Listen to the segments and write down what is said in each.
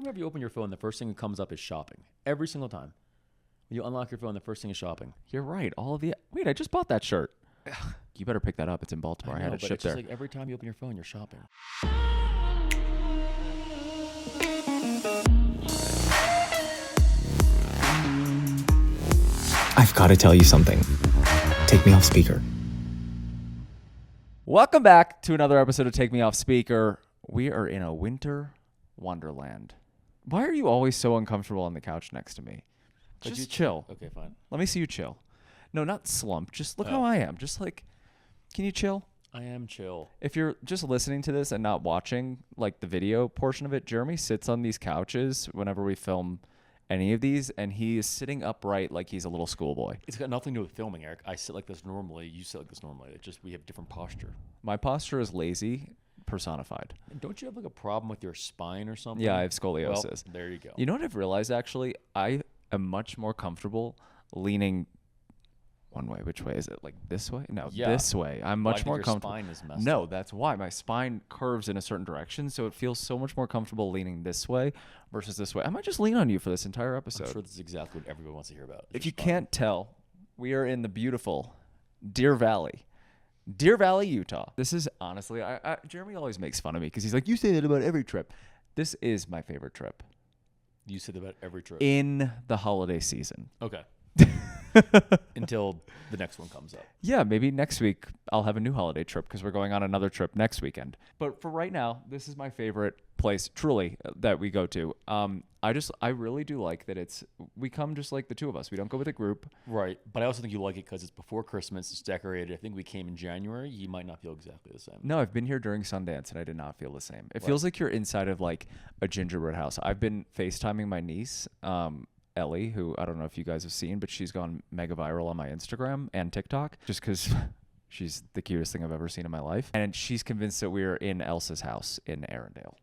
come whenever you open your phone, the first thing that comes up is shopping? Every single time. When you unlock your phone, the first thing is shopping. You're right. All of the wait, I just bought that shirt. You better pick that up. It's in Baltimore. I had it but shipped it's just there. like every time you open your phone, you're shopping. I've got to tell you something. Take me off speaker. Welcome back to another episode of Take Me Off Speaker. We are in a winter wonderland. Why are you always so uncomfortable on the couch next to me? Just you chill. Okay, fine. Let me see you chill. No, not slump. Just look how I am. Just like, can you chill? I am chill. If you're just listening to this and not watching like the video portion of it, Jeremy sits on these couches whenever we film any of these, and he is sitting upright like he's a little schoolboy. It's got nothing to do with filming, Eric. I sit like this normally. You sit like this normally. It's just we have different posture. My posture is lazy personified. And don't you have like a problem with your spine or something? Yeah, I have scoliosis. Well, there you go. You know what I've realized actually? I am much more comfortable leaning one way. Which way is it? Like this way? No, this way. I'm much more comfortable. Your spine is messed No, up. that's why. My spine curves in a certain direction, so it feels so much more comfortable leaning this way versus this way. I might just lean on you for this entire episode. I'm sure this is exactly what everyone wants to hear about. If you can't tell, we are in the beautiful Deer Valley, Utah. This is honestly, Jeremy always makes fun of me because he's like, you say that about every trip. This is my favorite trip. You say that about every trip. In the holiday season. Okay. Until the next one comes up. Yeah, maybe next week I'll have a new holiday trip because we're going on another trip next weekend. But for right now, this is my favorite place, truly, that we go to. I really do like that we come just like the two of us. We don't go with a group. Right. But I also think you like it because it's before Christmas. It's decorated. I think we came in January. You might not feel exactly the same. No, I've been here during Sundance and I did not feel the same. It feels like you're inside of like a gingerbread house. I've been FaceTiming my niece, Ellie, who I don't know if you guys have seen, but she's gone mega viral on my Instagram and TikTok just because she's the cutest thing I've ever seen in my life. And she's convinced that we're in Elsa's house in Arendelle.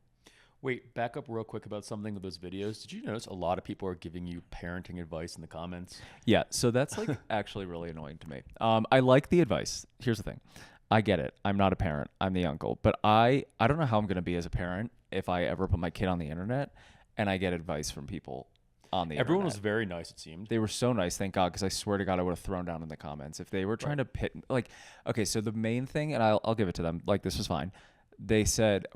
Wait, back up real quick about something with those videos. Did you notice a lot of people are giving you parenting advice in the comments? Yeah, so that's like actually really annoying to me. I like the advice. Here's the thing. I get it. I'm not a parent. I'm the uncle. But I don't know how I'm going to be as a parent if I ever put my kid on the internet and I get advice from people on the Everyone internet. was very nice, it seemed. They were so nice, thank God, because I swear to God I would have thrown down in the comments. If they were trying to pit, like, okay, so the main thing, and I'll give it to them, like, this was fine. They said,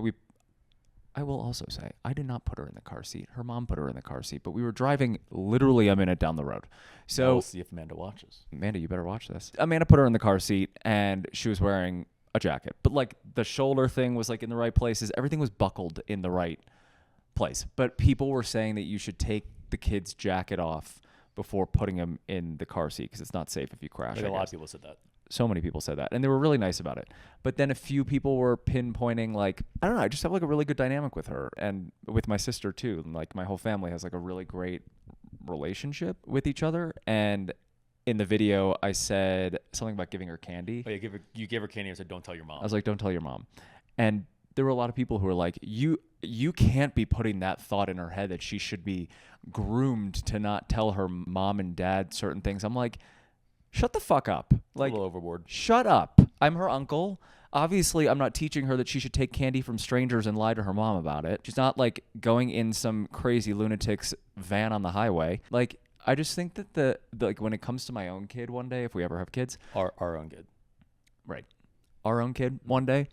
I will also say, I did not put her in the car seat. Her mom put her in the car seat, but we were driving literally a minute down the road. So we'll see if Amanda watches. Amanda, you better watch this. Amanda put her in the car seat, and she was wearing a jacket. But, like, the shoulder thing was, like, in the right places. Everything was buckled in the right place. But people were saying that you should take the kid's jacket off before putting him in the car seat because it's not safe if you crash. Like a lot of people said that. So many people said that, and they were really nice about it. But then a few people were pinpointing, like, I don't know, I just have like a really good dynamic with her and with my sister too. And like my whole family has like a really great relationship with each other. And in the video, I said something about giving her candy. Oh, you gave her candy and said, don't tell your mom. I was like, don't tell your mom. And there were a lot of people who were like, you can't be putting that thought in her head that she should be groomed to not tell her mom and dad certain things. I'm like, shut the fuck up. Like, a little overboard. Shut up. I'm her uncle. Obviously, I'm not teaching her that she should take candy from strangers and lie to her mom about it. She's not like going in some crazy lunatic's van on the highway. Like, I just think that the like when it comes to my own kid one day, if we ever have kids, Our own kid. right, our own kid one day,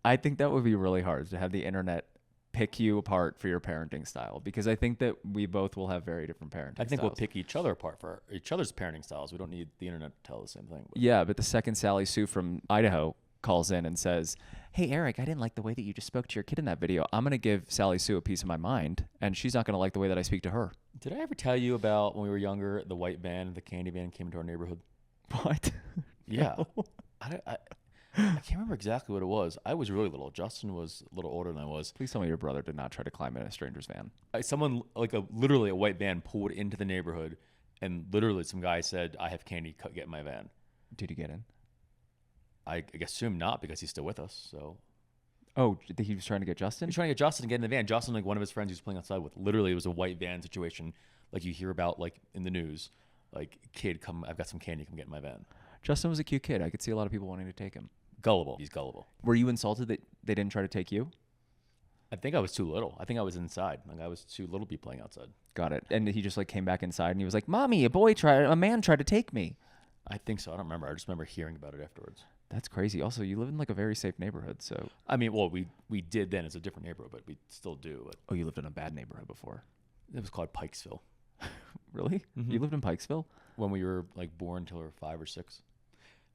I think that would be really hard to have the internet pick you apart for your parenting style, because I think that we both will have very different parenting I think styles. we'll pick each other apart for each other's parenting styles. We don't need the internet to tell the same thing. Yeah, but the second Sally Sue from Idaho calls in and says, hey, Eric, I didn't like the way that you just spoke to your kid in that video. I'm going to give Sally Sue a piece of my mind, and she's not going to like the way that I speak to her. Did I ever tell you about when we were younger, the white van, the candy van came into our neighborhood? What? Yeah. I can't remember exactly what it was. I was really little. Justin was a little older than I was. Please tell me your brother did not try to climb in a stranger's van. Someone, like literally a white van pulled into the neighborhood, and literally some guy said, I have candy, get in my van. Did he get in? I assume not, because he's still with us. So Oh, he was trying to get Justin? he's trying to get Justin to get in the van. Justin, like one of his friends he was playing outside with, literally it was a white van situation like you hear about like in the news. Like, kid, come, I've got some candy, come get in my van. Justin was a cute kid. I could see a lot of people wanting to take him. Gullible. He's gullible. Were you insulted that they didn't try to take you? I think I was too little. I think I was inside. Like I was too little to be playing outside. Got it. And he just like came back inside and he was like, "Mommy, a man tried to take me." I think so. I don't remember. I just remember hearing about it afterwards. That's crazy. Also, you live in like a very safe neighborhood, so. I mean, well, we did then. It's a different neighborhood, but we still do. But Oh, you lived in a bad neighborhood before. it was called Pikesville Really? Mhm. You lived in Pikesville? when we were like born till we were 5 or 6.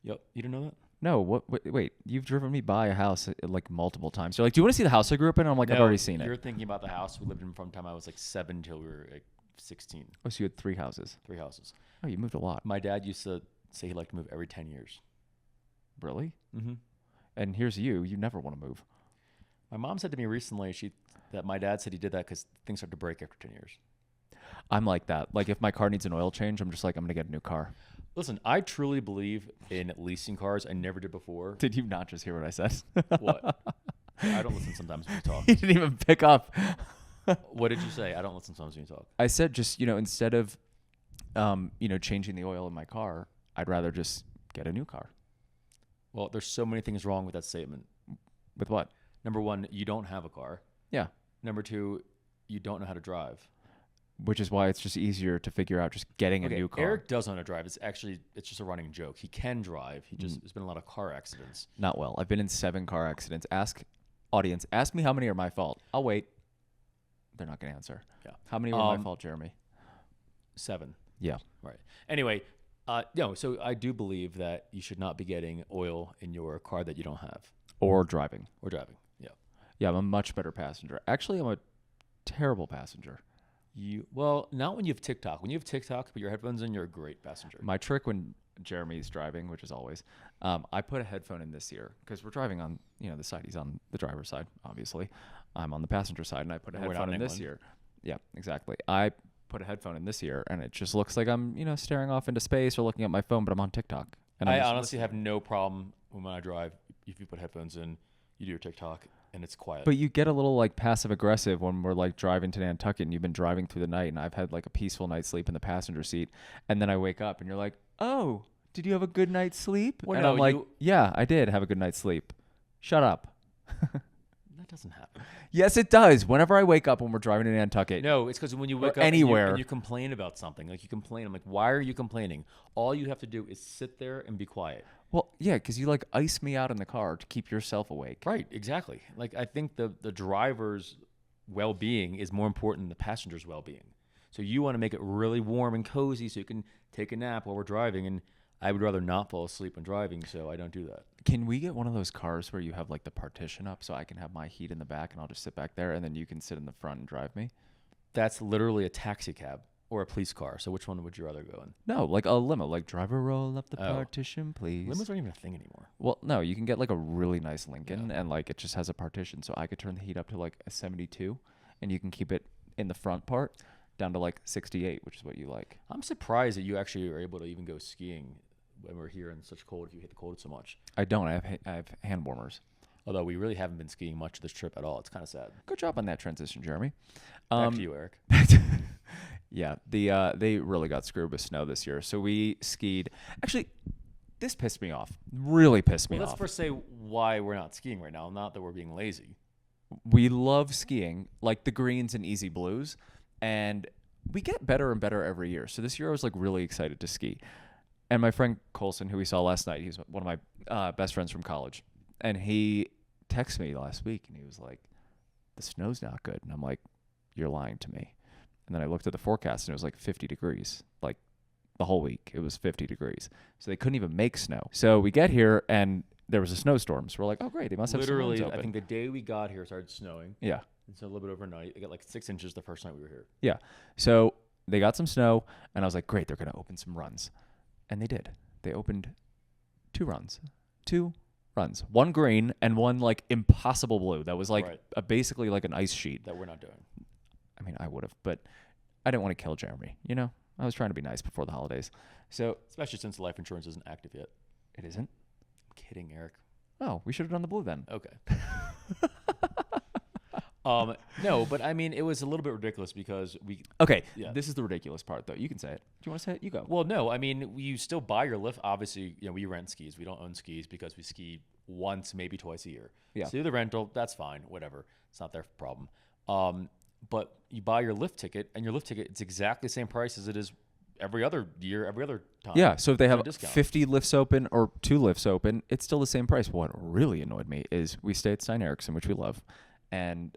Yep. You didn't know that? No. What? Wait. You've driven me by a house like multiple times. You're like, "Do you want to see the house I grew up in?" I'm like, "I've No, already seen You're it." thinking about the house we lived in from the time I was like 7 till we were like 16. Oh, so you had 3 houses. 3 houses. Oh, you moved a lot. My dad used to say he liked to move every 10 years. Really? Mm-hmm. And here's you. You never want to move. My mom said to me recently that my dad said he did that because things start to break after 10 years. I'm like that. Like if my car needs an oil change, I'm just like, I'm gonna get a new car. Listen, I truly believe in leasing cars. I never did before. Did you not just hear what I said? What? I don't listen sometimes when you talk. He didn't even pick up. What did you say? I don't listen sometimes when you talk. I said just, instead of, changing the oil in my car, I'd rather just get a new car. Well, there's so many things wrong with that statement. With what? Number one, you don't have a car. Yeah. Number two, you don't know how to drive. Which is why it's just easier to figure out just getting a new car. Eric does know how to drive. It's just a running joke. He can drive. There's been a lot of car accidents. Not well. I've been in 7 car accidents. Audience, ask me how many are my fault. I'll wait. They're not going to answer. Yeah. How many are my fault, Jeremy? 7. Yeah. Right. Anyway, so I do believe that you should not be getting oil in your car that you don't have. Or driving. Or driving. Yeah. Yeah, I'm a much better passenger. Actually, I'm a terrible passenger. Well, not when you have TikTok. When you have TikTok, put your headphones in, you're a great passenger. My trick when Jeremy's driving, which is always, I put a headphone in this ear because we're driving on, the side. He's on the driver's side, obviously. I'm on the passenger side, and I put a headphone in this ear. Yeah, exactly. I put a headphone in this ear, and it just looks like I'm, staring off into space or looking at my phone, but I'm on TikTok. And I honestly have no problem when I drive. If you put headphones in, you do your TikTok, and it's quiet. But you get a little like passive aggressive when we're like driving to Nantucket and you've been driving through the night and I've had like a peaceful night's sleep in the passenger seat, and then I wake up and you're like, "Oh, did you have a good night's sleep?" Well, and no, I'm like, "Yeah, I did have a good night's sleep." Shut up. That doesn't happen. Yes, it does. Whenever I wake up when we're driving to Nantucket. No, it's because when you wake up anywhere and you complain about something, like you complain, I'm like, why are you complaining? All you have to do is sit there and be quiet. Well, yeah, because you like ice me out in the car to keep yourself awake. Right, exactly. Like I think the driver's well-being is more important than the passenger's well-being. So you want to make it really warm and cozy so you can take a nap while we're driving, and I would rather not fall asleep when driving, so I don't do that. Can we get one of those cars where you have like the partition up so I can have my heat in the back and I'll just sit back there and then you can sit in the front and drive me? That's literally a taxi cab or a police car. So which one would you rather go in? No, like a limo, like driver roll up the partition, please. Limos aren't even a thing anymore. Well, no, you can get like a really nice Lincoln and like it just has a partition. So I could turn the heat up to like a 72 and you can keep it in the front part down to like 68, which is what you like. I'm surprised that you actually are able to even go skiing when we're here in such cold if you hate the cold so much. I don't. I have hand warmers. Although we really haven't been skiing much this trip at all. It's kind of sad. Good job on that transition, Jeremy. Back to you, Eric. Yeah, they really got screwed with snow this year. So we skied. Actually, this pissed me off. Really pissed me off. Let's first say why we're not skiing right now. Not that we're being lazy. We love skiing, like the greens and easy blues, and we get better and better every year. So this year I was like really excited to ski. And my friend Colson, who we saw last night, he's one of my best friends from college. And he texted me last week and he was like, "The snow's not good." And I'm like, "You're lying to me." And then I looked at the forecast and it was like 50 degrees. Like the whole week it was 50 degrees. So they couldn't even make snow. So we get here and there was a snowstorm. So we're like, "Oh, great. They must have some roads open." I think the day we got here it started snowing. Yeah. And so a little bit overnight. It got like 6 inches the first night we were here. Yeah. So they got some snow and I was like, great, they're going to open some runs. And they did. They opened 2 runs. 2 runs. One green and one like impossible blue. That was like basically like an ice sheet. That we're not doing. I mean, I would have, but I didn't want to kill Jeremy. I was trying to be nice before the holidays. So especially since the life insurance isn't active yet. It isn't? I'm kidding, Eric. Oh, we should have done the blue then. Okay. No, but I mean, it was a little bit ridiculous because Okay, Yeah. this is the ridiculous part, though. You can say it. Do you want to say it? You go. Well, no, I mean, you still buy your lift. Obviously, we rent skis. We don't own skis because we ski once, maybe twice a year. Yeah. So the rental, that's fine, whatever. It's not their problem. But you buy your lift ticket, and your lift ticket, it's exactly the same price as it is every other year, every other time. Yeah, so if they It's a have discount. 50 lifts open or 2 lifts open, it's still the same price. What really annoyed me is we stay at Stein Eriksen, which we love, and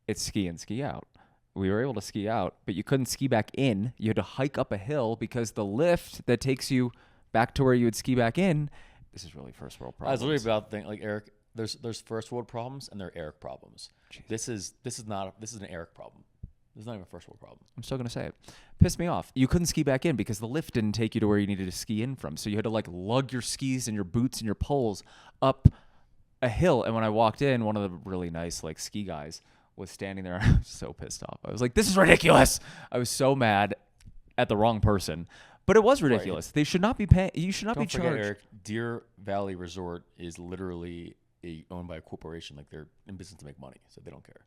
it's ski in, ski out. We were able to ski out, but you couldn't ski back in. You had to hike up a hill because the lift that takes you back to where you would ski back in, this is really first world I problems. was literally about to think, like, Eric, there's first world problems and there are Eric problems. This is an Eric problem. This is not even a first world problem. I'm still going to say it. Pissed me off. You couldn't ski back in because the lift didn't take you to where you needed to ski in from. So you had to like lug your skis and your boots and your poles up a hill. And when I walked in, one of the really nice like ski guys was standing there. I was so pissed off. I was like, this is ridiculous. I was so mad at the wrong person. But it was ridiculous. They should not be paying. You should not Don't be forget, charged. Eric, Deer Valley Resort is literally owned by a corporation. Like, they're in business to make money, so they don't care.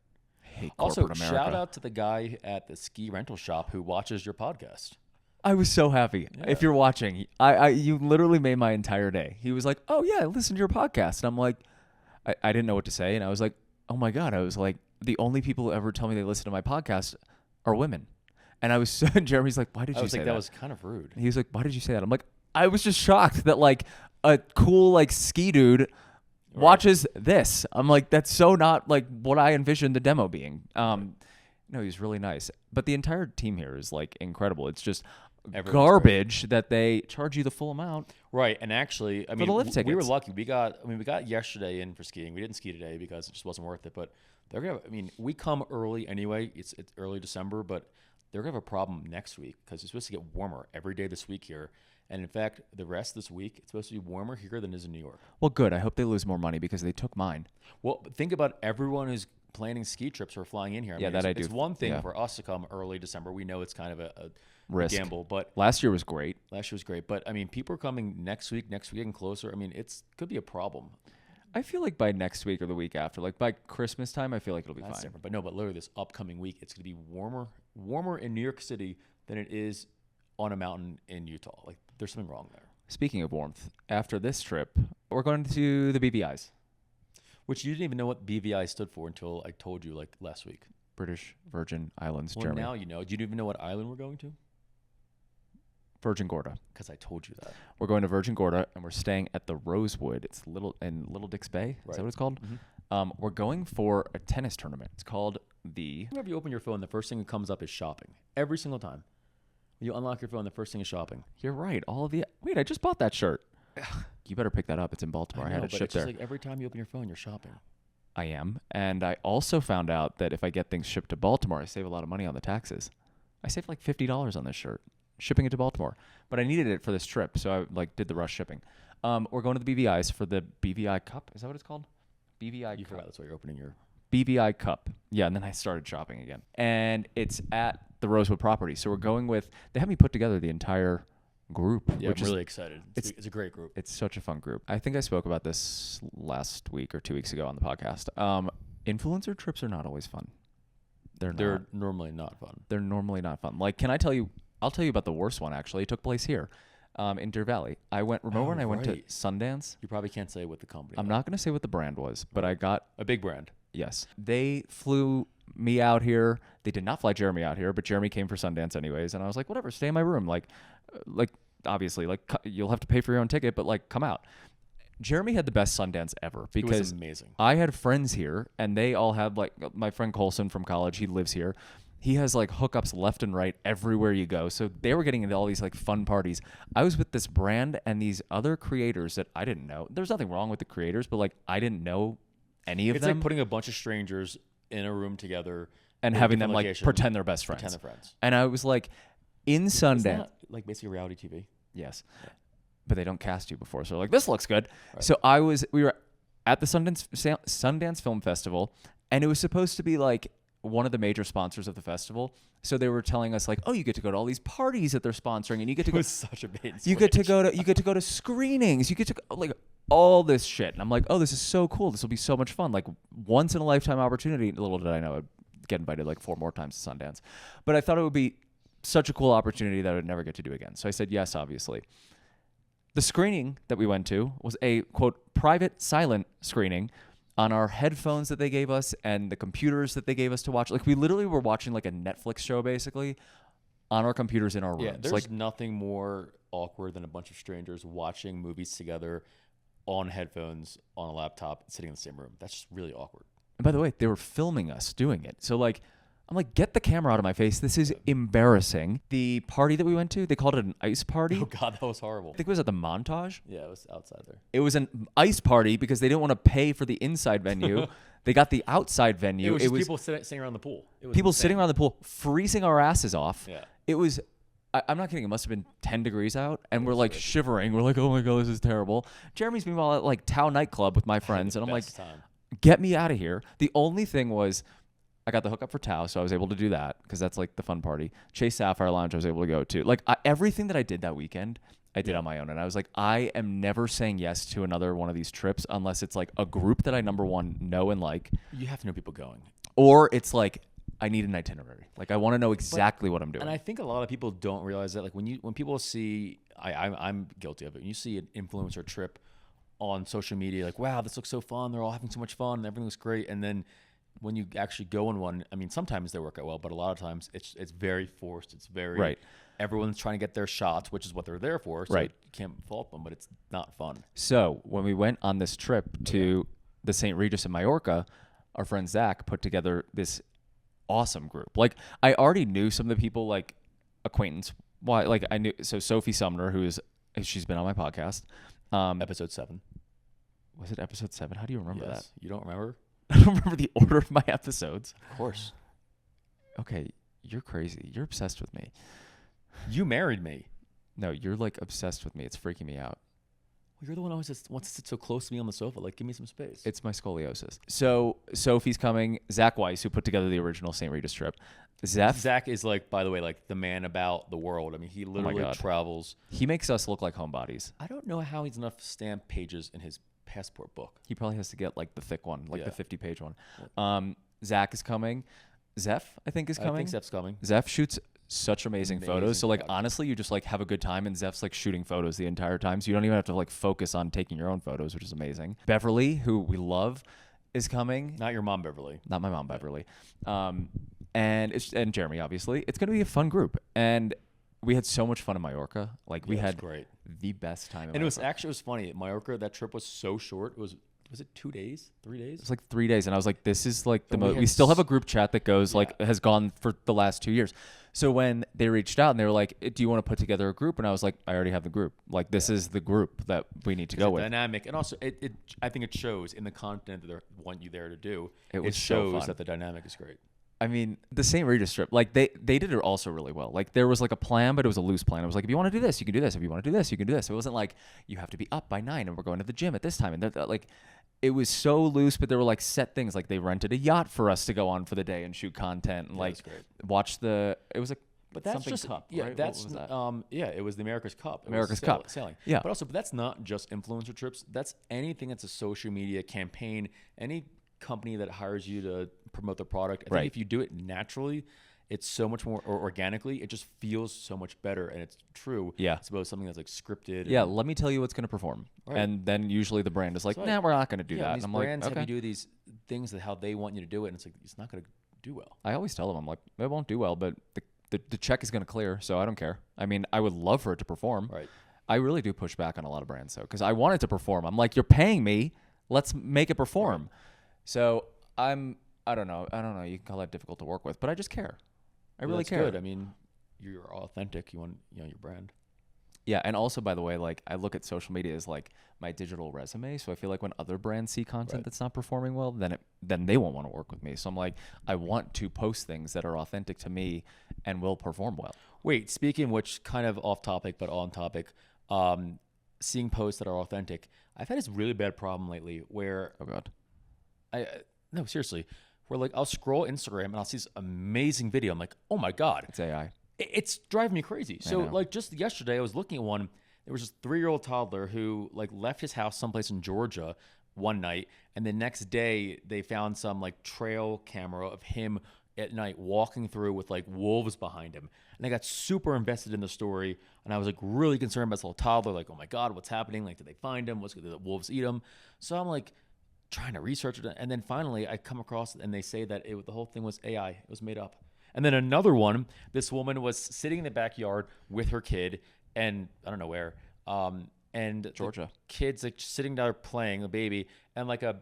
I hate Also, corporate America. shout out to the guy at the ski rental shop who watches your podcast. I was so happy. If you're watching, you literally made my entire day. He was like, "Oh yeah, listen to your podcast," and I'm like, I didn't know what to say, and I was like, "Oh my god!" I was like, the only people who ever tell me they listen to my podcast are women, and I was so. Jeremy's like, "Why did you say that?" That was kind of rude. He was like, "Why did you say that?" I'm like, I was just shocked that like a cool like ski dude watches this. I'm like, that's so not like what I envisioned the demo being. No, he's really nice. But the entire team here is like incredible. It's just Everyone's garbage that they charge you the full amount. Right, and actually, I mean, the lift we were tickets. lucky. We got yesterday in for skiing. We didn't ski today because it just wasn't worth it. But they're gonna. I mean, we come early anyway. It's early December, but they're gonna have a problem next week because it's supposed to get warmer every day this week here. And in fact, the rest of this week, it's supposed to be warmer here than it is in New York. Well, good. I hope they lose more money because they took mine. Well, think about everyone who's planning ski trips or flying in here. Yeah, mean, that it's I do. one thing Yeah. for us to come early December. We know it's kind of a Risk. gamble, but Last year was great. last year was great. But I mean, people are coming next week and closer. I mean, could be a problem. I feel like by next week or the week after, like by Christmas time, I feel like it'll be That's fine. different. But no, but literally this upcoming week, it's going to be warmer in New York City than it is on a mountain in Utah. Like, there's something wrong there. Speaking of warmth, after this trip, we're going to the BVIs, Which you didn't even know what BVI stood for until I told you like last week. British Virgin Islands, Well, Germany. now you know. Do you even know what island we're going to? Virgin Gorda. Because I told you that. We're going to Virgin Gorda, and we're staying at the Rosewood. It's Little Dick's Bay. Is Right. that what it's called? We're going for a tennis tournament. It's called the. Whenever you open your phone, the first thing that comes up is shopping. Every single time. When you unlock your phone, the first thing is shopping. You're right. All of the. Wait, I just bought that shirt. You better pick that up. It's in Baltimore. I, know, had it but shipped it's just there. like every time you open your phone, you're shopping. I am, and I also found out that if I get things shipped to Baltimore, I save a lot of money on the taxes. I saved like $50 on this shirt, shipping it to Baltimore. But I needed it for this trip, so I like did the rush shipping. We're going to the BVIs for the BVI Cup. Is that what it's called? BVI You Cup. forgot that's why you're opening your. BVI Cup. Yeah, and then I started shopping again. And it's at the Rosewood property. So we're going with, they had me put together the entire group. Yeah, which I'm is, really excited. It's a great group. it's such a fun group. I think I spoke about this last week or 2 weeks ago on the podcast. Influencer trips are not always fun. They're They're normally not fun. They're normally not fun. Like, can I tell you, I'll tell you about the worst one actually. It took place here in Deer Valley. Remember when I went to right. Sundance? You probably can't say what the company. I'm not going to say what the brand was, but I got a big brand. Yes. They flew me out here. They did not fly Jeremy out here, but Jeremy came for Sundance anyways. And I was like, whatever, stay in my room. Like obviously, like you'll have to pay for your own ticket, but like come out. Jeremy had the best Sundance ever It was because amazing. I had friends here and they all had like my friend Colson from college. He lives here. He has like hookups left and right everywhere you go. So they were getting into all these like fun parties. I was with this brand and these other creators that I didn't know. There's nothing wrong with the creators, but like I didn't know any of It's them. like putting a bunch of strangers in a room together and in a having them different like location, pretend they're best friends. Pretend they're friends. And I was like, in Isn't Sundance, that like basically reality TV? yes, but they don't cast you before, so they're like, this looks good. Right. So we were at the Sundance Film Festival, and it was supposed to be like one of the major sponsors of the festival. So they were telling us like, oh, you get to go to all these parties that they're sponsoring, and you get to It go. was such a bait and You get to switch. go to screenings. You get to go, like all this shit. And I'm like, oh, this is so cool. This will be so much fun. Like once in a lifetime opportunity. Little did I know I'd get invited like 4 more times to Sundance. But I thought it would be such a cool opportunity that I would never get to do again. So I said yes, obviously. The screening that we went to was a, quote, private silent screening on our headphones that they gave us and the computers that they gave us to watch. Like we literally were watching like a Netflix show basically on our computers in our rooms. Yeah, there's like nothing more awkward than a bunch of strangers watching movies together on headphones on a laptop sitting in the same room. That's just really awkward. And by the way, they were filming us doing it. So like, I'm like, get the camera out of my face. This is embarrassing. The party that we went to, they called it an ice party. Oh God, that was horrible. I think it was at the Montage. Yeah, it was outside there. It was an ice party because they didn't want to pay for the inside venue. They got the outside venue. It was just people sitting around the pool. It was people insane. sitting around the pool, freezing our asses off. Yeah. It was, I'm not kidding, it must have been 10 degrees out, and we're like shivering. We're like, oh my God, this is terrible. Jeremy's meanwhile at like Tao nightclub with my friends, and I'm like, get me out of here. The only thing was, I got the hookup for Tao, so I was able to do that because that's like the fun party. Chase Sapphire Lounge I was able to go to. Like everything that I did that weekend, I did on my own. And I was like, I am never saying yes to another one of these trips unless it's like a group that I, number one, know and like. You have to know people going. Or it's like, I need an itinerary. Like I want to know exactly what I'm doing. And I think a lot of people don't realize that. Like when people see, I'm guilty of it. When you see an influencer trip on social media, like, wow, this looks so fun. They're all having so much fun and everything looks great. And then when you actually go on one, I mean, sometimes they work out well, but a lot of times it's very forced. It's very right. Everyone's trying to get their shots, which is what they're there for. So right. You can't fault them, but it's not fun. So when we went on this trip to the St. Regis in Mallorca, our friend Zach put together this awesome group. Like I already knew some of the people, like acquaintance. Why? Like I knew. So Sophie Sumner, she's been on my podcast. Episode 7. Was it episode 7? How do you remember that? You don't remember? I don't remember the order of my episodes. Of course. Okay, you're crazy. You're obsessed with me. You married me. No, you're like obsessed with me. It's freaking me out. Well, you're the one who always just wants to sit so close to me on the sofa. Like, give me some space. It's my scoliosis. So Sophie's coming. Zach Weiss, who put together the original St. Regis trip. Zach is like, by the way, like the man about the world. I mean, he literally travels. He makes us look like homebodies. I don't know how he's enough stamp pages in his passport book. He probably has to get like the thick one, like the 50-page one. Yeah. Zach is coming. Zeph, I think, is coming. I think Zeph's coming. Zeph shoots such amazing photos. So like honestly, you just like have a good time, and Zeph's like shooting photos the entire time. So you don't even have to like focus on taking your own photos, which is amazing. Beverly, who we love, is coming. Not your mom, Beverly. Not my mom, Beverly. And Jeremy, obviously. It's gonna be a fun group. And we had so much fun in Mallorca. Like we had great. The best time. And it was funny. At Mallorca, that trip was so short. Was it 2 days? 3 days? It was like 3 days, and I was like, "This is like the most." We still have a group chat that goes like has gone for the last 2 years. So when they reached out and they were like, "Do you want to put together a group?" and I was like, "I already have the group. Like this is the group that we need to go with." Dynamic, and also I think it shows in the content that they want you there to do. It shows so fun. that the dynamic is great. I mean, the St. Regis trip, like they did it also really well. Like there was like a plan, but it was a loose plan. It was like, if you want to do this, you can do this. If you want to do this, you can do this. It wasn't like you have to be up by 9 and we're going to the gym at this time. And like, it was so loose, but there were like set things. Like they rented a yacht for us to go on for the day and shoot content and like watch it was like, but that's just cup, yeah. right? That's it was the America's Cup. Cup sailing. Yeah, but that's not just influencer trips. That's anything that's a social media campaign. Any company that hires you to promote their product. I think if you do it naturally, it's so much more, or organically, it just feels so much better, and it's true. Yeah, as opposed to something that's like scripted. Yeah, let me tell you what's going to perform, and then usually the brand is like, nah, we're not going to do that. And I'm brands have you do these things that how they want you to do it, and it's like it's not going to do well. I always tell them, I'm like, it won't do well, but the check is going to clear, so I don't care. I mean, I would love for it to perform. Right. I really do push back on a lot of brands, though, because I want it to perform. I'm like, you're paying me, let's make it perform. Right. So I don't know. You can call that difficult to work with, but I just care. I really care. Good. I mean, you're authentic. You want your brand. Yeah, and also, by the way, like I look at social media as like my digital resume. So I feel like when other brands see content that's not performing well, then they won't want to work with me. So I'm like, I want to post things that are authentic to me and will perform well. Wait, speaking of which, kind of off topic but on topic, seeing posts that are authentic. I've had this really bad problem lately where no, seriously, where like I'll scroll Instagram and I'll see this amazing video. I'm like, oh my God. It's AI. It's driving me crazy. So like just yesterday I was looking at one There was this 3-year-old toddler who like left his house someplace in Georgia one night, and the next day they found some like trail camera of him at night walking through with like wolves behind him. And I got super invested in the story, and I was like really concerned about this little toddler. Like, oh my God, what's happening? Like, did they find him? Did the wolves eat him? So I'm like trying to research it, and then finally I come across it, and they say that the whole thing was AI. It was made up. And then another one, this woman was sitting in the backyard with her kid, and I don't know where, and Georgia. the kid's like sitting there playing, the baby, and like a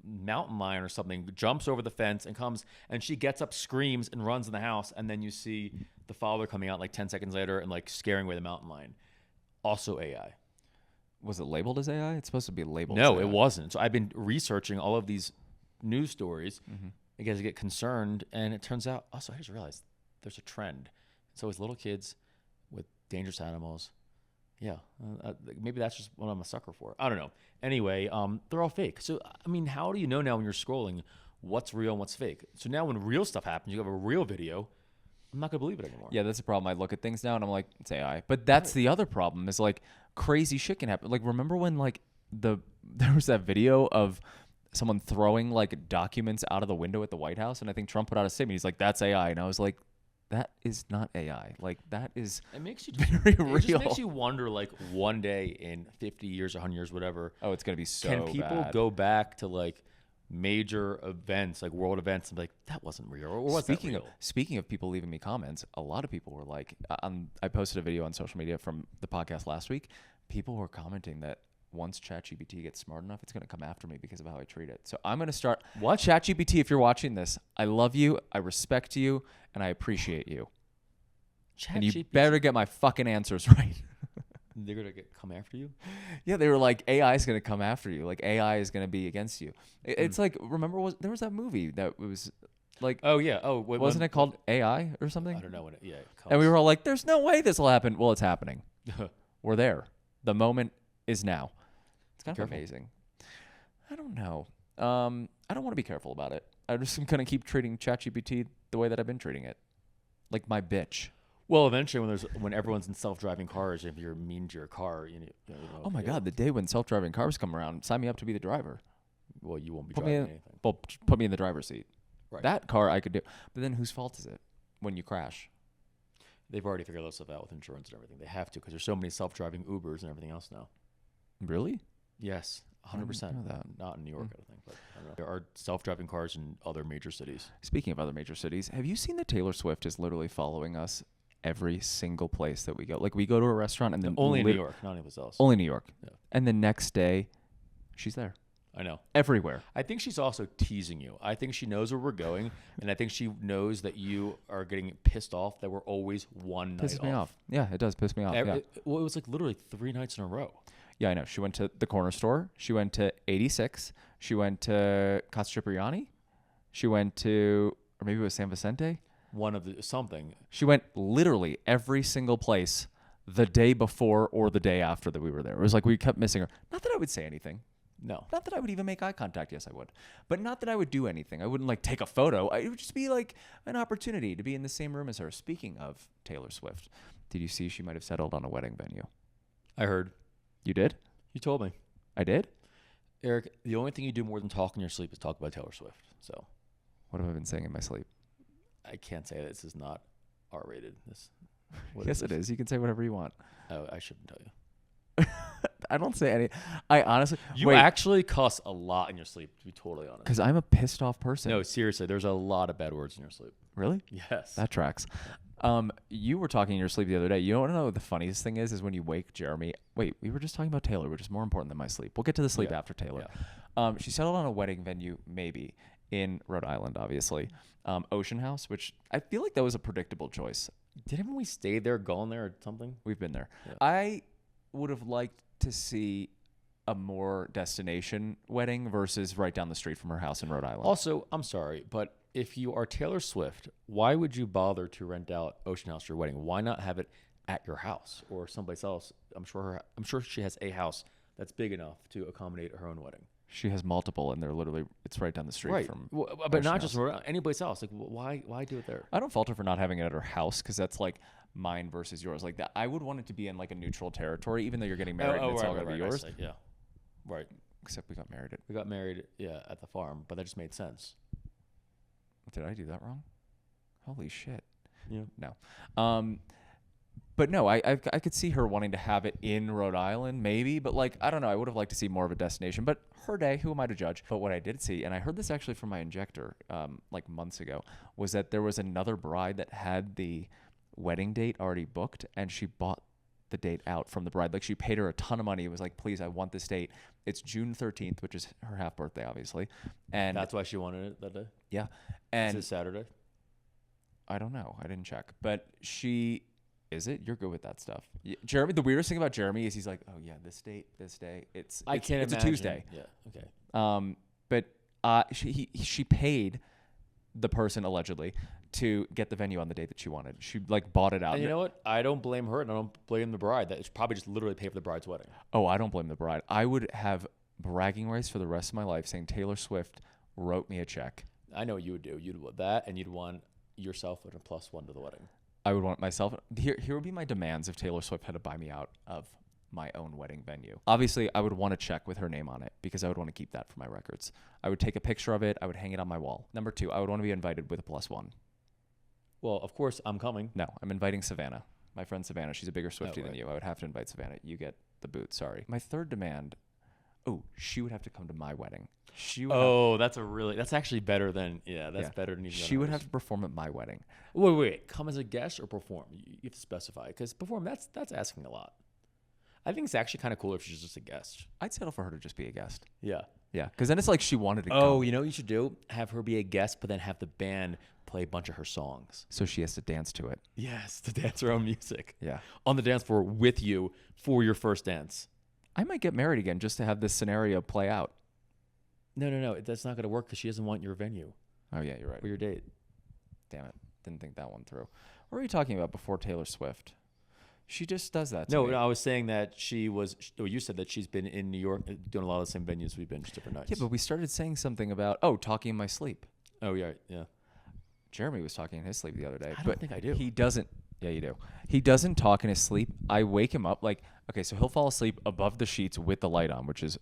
mountain lion or something jumps over the fence and comes, and she gets up, screams, and runs in the house, and then you see the father coming out like 10 seconds later and like scaring away the mountain lion. Also AI. Was it labeled as AI? It's supposed to be labeled No, as it AI. wasn't. So I've been researching all of these news stories because I get concerned, and it turns out also I just realized there's a trend. So it's little kids with dangerous animals. Yeah, maybe that's just what I'm a sucker for. I don't know. Anyway, they're all fake. So I mean, how do you know now when you're scrolling what's real and what's fake? So now when real stuff happens, you have a real video. I'm not gonna believe it anymore. Yeah, that's the problem. I look at things now and I'm like, it's AI. But that's the other problem is like crazy shit can happen. Like remember when like there was that video of someone throwing like documents out of the window at the White House, and I think Trump put out a statement. He's like, that's AI, and I was like, that is not AI. Like that is It makes you very It real. just makes you wonder, like one day in 50 years, 100 years, whatever. Oh, it's gonna be so Can people bad. go back to like major events, like world events, and be like, that wasn't real? Or was that real? Speaking of people leaving me comments, a lot of people were like, I posted a video on social media from the podcast last week. People were commenting that once ChatGPT gets smart enough, it's going to come after me because of how I treat it. So I'm going to start. What? ChatGPT, if you're watching this, I love you, I respect you, and I appreciate you. And you better get my fucking answers right. They're gonna come after you. Yeah, they were like, AI is going to come after you. Like AI is going to be against you. It's like, remember, there was that movie that was like, Oh yeah. Oh, wasn't it called AI or something? I don't know when it. Yeah. It And we comes. were all like, there's no way this will happen. Well, it's happening. We're there. The moment is now. It's kind of Careful. amazing. I don't know. I don't want to be careful about it. I'm just going to keep treating ChatGPT the way that I've been treating it. Like my bitch. Well, eventually, when everyone's in self-driving cars, if you're mean to your car, you know. Oh my God, the day when self-driving cars come around, sign me up to be the driver. Well, you won't be Put me driving in, anything. well, put me in the driver's seat. Right. That car I could do. But then whose fault is it when you crash? They've already figured that stuff out with insurance and everything. They have to because there's so many self-driving Ubers and everything else now. Really? Yes, 100%. know that. Not in New York, I don't think, but I don't know. There are self-driving cars in other major cities. Speaking of other major cities, have you seen that Taylor Swift is literally following us every single place that we go? Like we go to a restaurant and then Only in New York, not anywhere else. Only New York. Yeah. And the next day, she's there. I know. Everywhere. I think she's also teasing you. I think she knows where we're going, and I think she knows that you are getting pissed off that we're always one night Pisses me off. Yeah, it does piss me off. Yeah. Well, it was like literally 3 nights in a row. Yeah, I know. She went to the corner store. She went to 86. She went to Casa Cipriani. She went to, or maybe it was San Vicente. One of the something. She went literally every single place the day before or the day after that we were there. It was like we kept missing her. Not that I would say anything. No. Not that I would even make eye contact. Yes, I would. But not that I would do anything. I wouldn't like take a photo. It would just be like an opportunity to be in the same room as her. Speaking of Taylor Swift, did you see she might have settled on a wedding venue? I heard. You did? You told me. I did? Eric, the only thing you do more than talk in your sleep is talk about Taylor Swift. So What have I been saying in my sleep? I can't say this is not R-rated. Yes, it is. You can say whatever you want. Oh, I shouldn't tell you. I don't say any. I honestly. You actually cuss a lot in your sleep, to be totally honest. Because I'm a pissed off person. No, seriously, there's a lot of bad words in your sleep. Really? Yes. That tracks. You were talking in your sleep the other day. You don't know what the funniest thing is when you wake Jeremy. Wait, we were just talking about Taylor, which is more important than my sleep. We'll get to the sleep after Taylor. Yeah. She settled on a wedding venue, maybe, in Rhode Island, obviously. Ocean House, which I feel like that was a predictable choice. Didn't we stay there, gone there, or something? We've been there. Yeah. I would have liked to see a more destination wedding versus right down the street from her house in Rhode Island. Also, I'm sorry, but if you are Taylor Swift, why would you bother to rent out Ocean House for your wedding? Why not have it at your house or someplace else? I'm sure she has a house that's big enough to accommodate her own wedding. She has multiple, and they're literally, it's right down the street Right. from. But not Ocean just House. any place else. Like, why do it there? I don't fault her for not having it at her house because that's like mine versus yours. Like that, I would want it to be in like a neutral territory, even though you're getting married and it's all gonna be yours. I see, yeah. Right. Except we got married at. We got married, yeah, at the farm, but that just made sense. Did I do that wrong? Holy shit. Yeah. No. But no, I could see her wanting to have it in Rhode Island, maybe. But like, I don't know. I would have liked to see more of a destination. But her day, who am I to judge? But what I did see, and I heard this actually from my injector, like months ago, was that there was another bride that had the wedding date already booked, and she bought the date out from the bride. Like she paid her a ton of money. It was like, please, I want this date. It's June 13th, which is her half birthday, obviously. And That's why she wanted it that day? yeah, Is and it Saturday? I don't know. I didn't check, but she. Is it? You're good with that stuff. Jeremy, the weirdest thing about Jeremy is he's like, oh yeah, this date, this day. It's I can't it's imagine. a Tuesday. Yeah, okay. But she paid the person allegedly to get the venue on the date that she wanted. She like bought it out. And you know what? I don't blame her, and I don't blame the bride. That it's probably just literally pay for the bride's wedding. Oh, I don't blame the bride. I would have bragging rights for the rest of my life saying Taylor Swift wrote me a check. I know what you would do. You'd want that, and you'd want yourself with a +1 to the wedding. I would want myself. Here would be my demands if Taylor Swift had to buy me out of my own wedding venue. Obviously, I would want a check with her name on it because I would want to keep that for my records. I would take a picture of it. I would hang it on my wall. Number 2, I would want to be invited with a +1. Well, of course, I'm coming. No, I'm inviting Savannah. My friend Savannah. She's a bigger Swiftie than right. you. I would have to invite Savannah. You get the boot. Sorry. My third demand. Oh, she would have to come to my wedding. She would That's actually better than, that's better than even She would have to perform at my wedding. Wait, come as a guest or perform? You have to specify, because perform, that's asking a lot. I think it's actually kind of cooler if she's just a guest. I'd settle for her to just be a guest. Yeah. Yeah, because then it's like she wanted to Oh, come. you know what you should do? Have her be a guest, but then have the band play a bunch of her songs. So she has to dance to it. Yes, to dance her own music. Yeah. On the dance floor with you for your first dance. I might get married again just to have this scenario play out. No. That's not going to work because she doesn't want your venue Oh, yeah, you're right. for your date. Damn it. Didn't think that one through. What were you talking about before Taylor Swift? She just does that to No, me. I was saying that you said that she's been in New York doing a lot of the same venues we've been, just different nights. Yeah, but we started saying something about, talking in my sleep. Oh, yeah. Jeremy was talking in his sleep the other day. I don't think I do. He doesn't. Yeah, you do. He doesn't talk in his sleep. I wake him up like, okay, so he'll fall asleep above the sheets with the light on, which is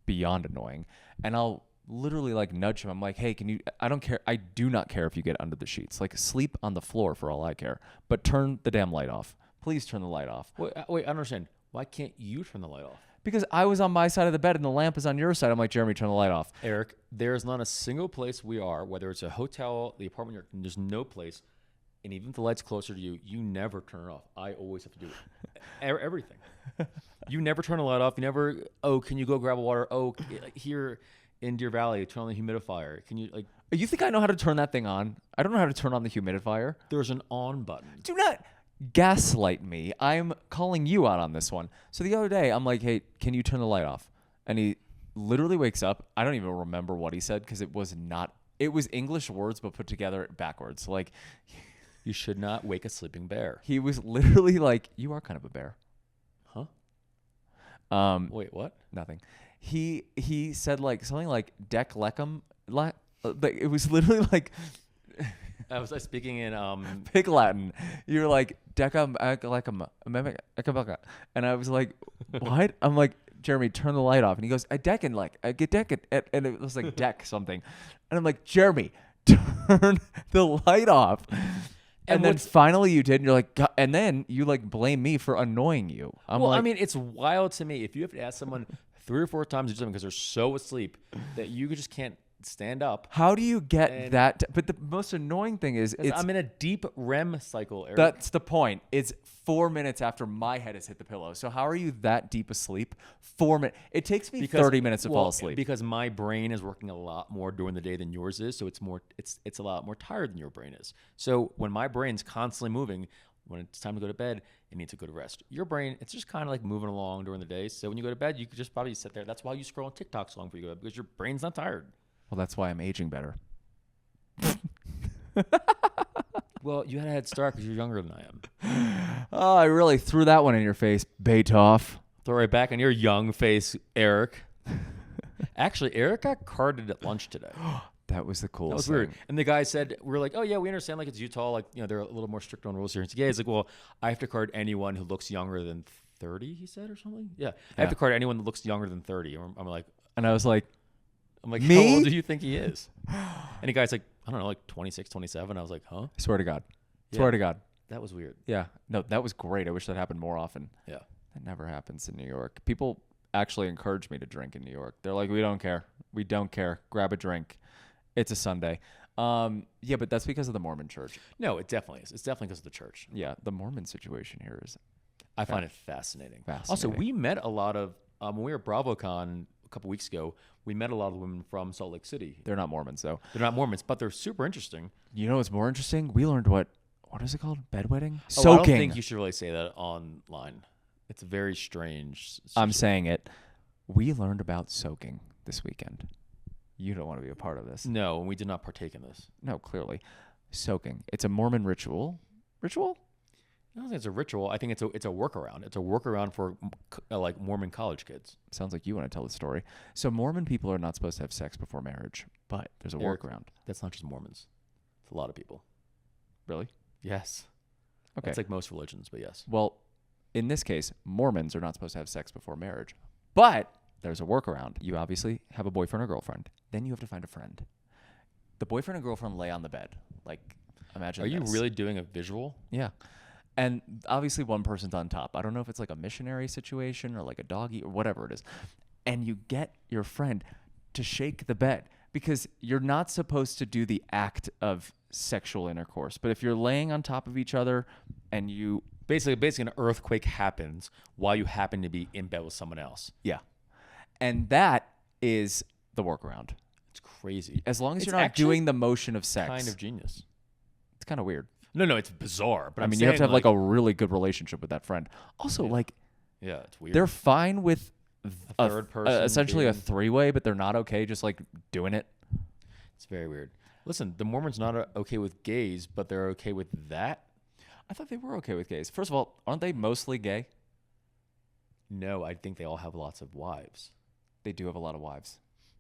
beyond annoying. And I'll literally like nudge him. I'm like, hey, can you, I don't care. I do not care if you get under the sheets. Like sleep on the floor for all I care. But turn the damn light off. Please turn the light off. Wait, I don't understand. Why can't you turn the light off? Because I was on my side of the bed and the lamp is on your side. I'm like, Jeremy, turn the light off. Eric, there's not a single place we are, whether it's a hotel, the apartment, there's no place. And even if the light's closer to you, you never turn it off. I always have to do it. Everything. You never turn the light off. You never, can you go grab a water? Here in Deer Valley, turn on the humidifier. Can you, like... You think I know how to turn that thing on? I don't know how to turn on the humidifier. There's an on button. Do not gaslight me. I'm calling you out on this one. So the other day, I'm like, hey, can you turn the light off? And he literally wakes up. I don't even remember what he said because it was English words but put together backwards. Like... You should not wake a sleeping bear. He was literally like, you are kind of a bear. Huh? Wait, what? Nothing. He said like something like Dec Lecum. It was literally like I was speaking in Pig Latin. You're like Decum Lecum, and I was like, what? I'm like, Jeremy, turn the light off. And he goes, I deck and like I get deck it, and it was like deck something, and I'm like, Jeremy, turn the light off. And then finally you did, and you're like, God, and then you like blame me for annoying you. I mean, it's wild to me if you have to ask someone 3 or 4 times to do something because they're so asleep that you just can't stand up. How do you get that? But the most annoying thing is, I'm in a deep REM cycle, Eric. That's the point. It's 4 minutes after my head has hit the pillow. So how are you that deep asleep? 4 minutes. It takes me 30 minutes to fall asleep. Because my brain is working a lot more during the day than yours is. So it's a lot more tired than your brain is. So when my brain's constantly moving, when it's time to go to bed, it needs to go to rest. Your brain, it's just kind of like moving along during the day. So when you go to bed, you could just probably sit there. That's why you scroll on TikTok so long before you go to bed, because your brain's not tired. Well, that's why I'm aging better. Well, you had a head start because you're younger than I am. Oh, I really threw that one in your face, Beethoff. Throw right back on your young face, Eric. Actually, Eric got carded at lunch today. That was the coolest That was weird. And the guy said, we're like, oh, yeah, we understand. Like, it's Utah. Like, they're a little more strict on rules here. He's like, yeah. He's like, well, I have to card anyone who looks younger than 30, he said, or something. Yeah. I have to card anyone that looks younger than 30. I'm like, and I was like, how old do you think he is? And the guy's like, I don't know, like 26, 27. I was like, huh? I swear to God. Yeah. Swear to God. That was weird. Yeah. No, that was great. I wish that happened more often. Yeah. That never happens in New York. People actually encourage me to drink in New York. They're like, we don't care. We don't care. Grab a drink. It's a Sunday. Yeah, but that's because of the Mormon church. No, it definitely is. It's definitely because of the church. Yeah, the Mormon situation here is... I find it fascinating. Also, Fascinating. we met a lot of, when we were at BravoCon a couple weeks ago, we met a lot of women from Salt Lake City. They're not Mormons, though. They're not Mormons, but they're super interesting. You know what's more interesting? We learned what is it called? Bedwetting? Oh, Soaking. I don't think you should really say that online. It's very strange. I'm saying it. We learned about soaking this weekend. You don't want to be a part of this. No, and we did not partake in this. No, clearly. Soaking. It's a Mormon ritual. Ritual? I don't think it's a ritual. I think it's a workaround. It's a workaround for like Mormon college kids. Sounds like you want to tell the story. So Mormon people are not supposed to have sex before marriage, but there's a Eric, workaround. That's not just Mormons. It's a lot of people. Really? Yes. Okay. It's like most religions, but yes. Well, in this case, Mormons are not supposed to have sex before marriage, but there's a workaround. You obviously have a boyfriend or girlfriend. Then you have to find a friend. The boyfriend and girlfriend lay on the bed. Like, imagine Are you this. really doing a visual? Yeah. And obviously one person's on top. I don't know if it's like a missionary situation or like a doggy or whatever it is. And you get your friend to shake the bed because you're not supposed to do the act of sexual intercourse. But if you're laying on top of each other and you... Basically an earthquake happens while you happen to be in bed with someone else. Yeah. And that is the workaround. It's crazy. As long as It's you're not actually doing the motion of sex. Kind of genius. It's kind of weird. No, it's bizarre. But I mean, you have to have like a really good relationship with that friend. Also, like, yeah, it's weird. they're fine with a third person, essentially a three-way, but they're not okay just like doing it. It's very weird. Listen, the Mormons not okay with gays, but they're okay with that. I thought they were okay with gays. First of all, aren't they mostly gay? No, I think they all have lots of wives. They do have a lot of wives.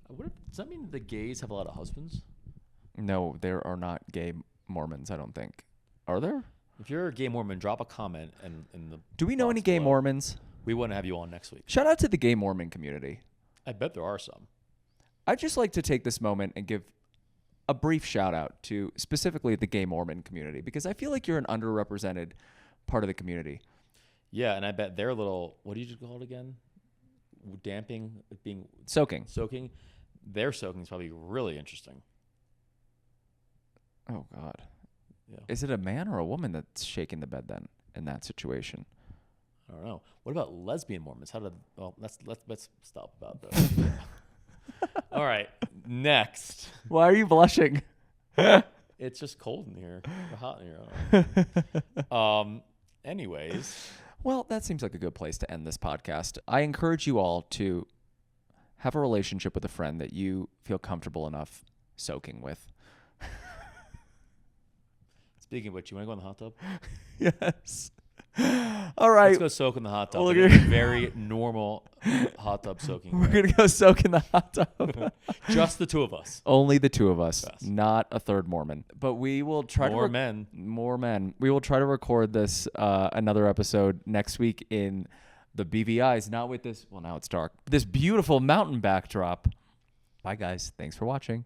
Does that mean the gays have a lot of husbands? No, there are not gay Mormons, I don't think. Are there? If you're a gay Mormon, drop a comment in the. Do we know any gay Mormons? We want to have you on next week. Shout out to the gay Mormon community. I bet there are some. I'd just like to take this moment and give a brief shout out to specifically the gay Mormon community because I feel like you're an underrepresented part of the community. Yeah, and I bet their little, what do you call it again? Damping, being Soaking. Their soaking is probably really interesting. Oh God. Yeah. Is it a man or a woman that's shaking the bed then in that situation? I don't know. What about lesbian Mormons? Let's stop about that. All right, next. Why are you blushing? It's just cold in here. Or hot in here. Anyways. Well, that seems like a good place to end this podcast. I encourage you all to have a relationship with a friend that you feel comfortable enough soaking with. Speaking of which, you want to go in the hot tub? Yes. All right. Let's go soak in the hot tub. Well, It's a very normal hot tub soaking. We're going to go soak in the hot tub. Just the two of us. Only the two of us, Yes. not a third Mormon. But we will try More to... men. More men. We will try to record this, another episode next week in the BVIs, not with this... Well, now it's dark. This beautiful mountain backdrop. Bye, guys. Thanks for watching.